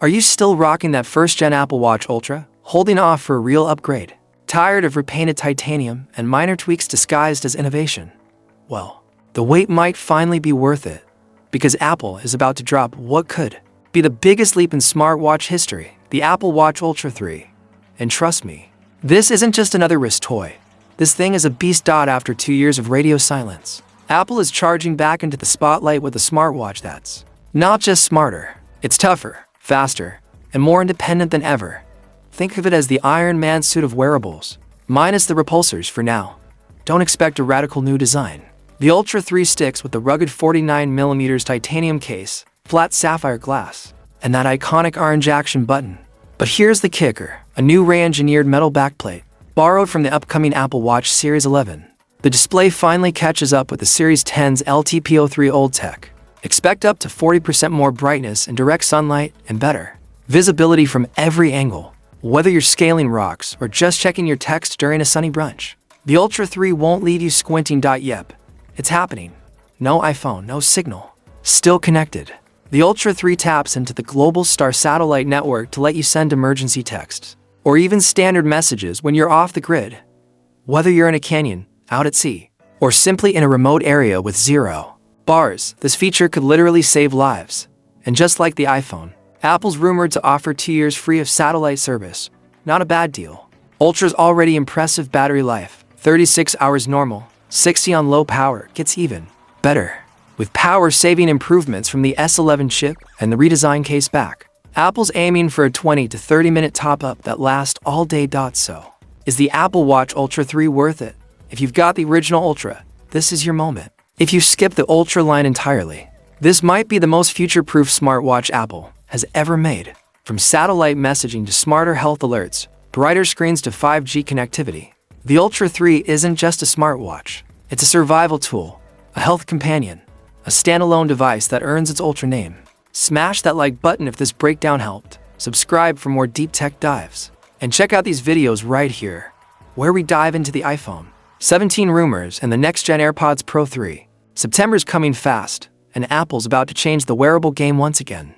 Are you still rocking that first-gen Apple Watch Ultra, holding off for a real upgrade? Tired of repainted titanium and minor tweaks disguised as innovation? Well, the wait might finally be worth it, because Apple is about to drop what could be the biggest leap in smartwatch history, the Apple Watch Ultra 3. And trust me, this isn't just another wrist toy. This thing is a beast. After 2 years of radio silence, Apple is charging back into the spotlight with a smartwatch that's not just smarter, it's tougher, faster, and more independent than ever. Think of it as the Iron Man suit of wearables, minus the repulsors for now. Don't expect a radical new design. The Ultra 3 sticks with the rugged 49mm titanium case, flat sapphire glass, and that iconic orange action button. But here's the kicker, a new re-engineered metal backplate, borrowed from the upcoming Apple Watch Series 11. The display finally catches up with the Series 10's LTPO3 old tech. Expect up to 40% more brightness in direct sunlight and better visibility from every angle, whether you're scaling rocks or just checking your text during a sunny brunch. The Ultra 3 won't leave you squinting. Yep, it's happening. No iPhone, no signal. Still connected. The Ultra 3 taps into the global Star satellite network to let you send emergency texts, or even standard messages when you're off the grid. Whether you're in a canyon, out at sea, or simply in a remote area with 0 bars, this feature could literally save lives. And just like the iPhone, Apple's rumored to offer 2 years free of satellite service. Not a bad deal. Ultra's already impressive battery life, 36 hours normal, 60 on low power, gets even better with power-saving improvements from the S11 chip and the redesigned case back. Apple's aiming for a 20 to 30-minute top-up that lasts all day. So, is the Apple Watch Ultra 3 worth it? If you've got the original Ultra, this is your moment. If you skip the Ultra line entirely, this might be the most future-proof smartwatch Apple has ever made. From satellite messaging to smarter health alerts, brighter screens to 5G connectivity, the Ultra 3 isn't just a smartwatch. It's a survival tool, a health companion, a standalone device that earns its Ultra name. Smash that like button if this breakdown helped. Subscribe for more deep tech dives. And check out these videos right here, where we dive into the iPhone 17 rumors and the next-gen AirPods Pro 3. September's coming fast, and Apple's about to change the wearable game once again.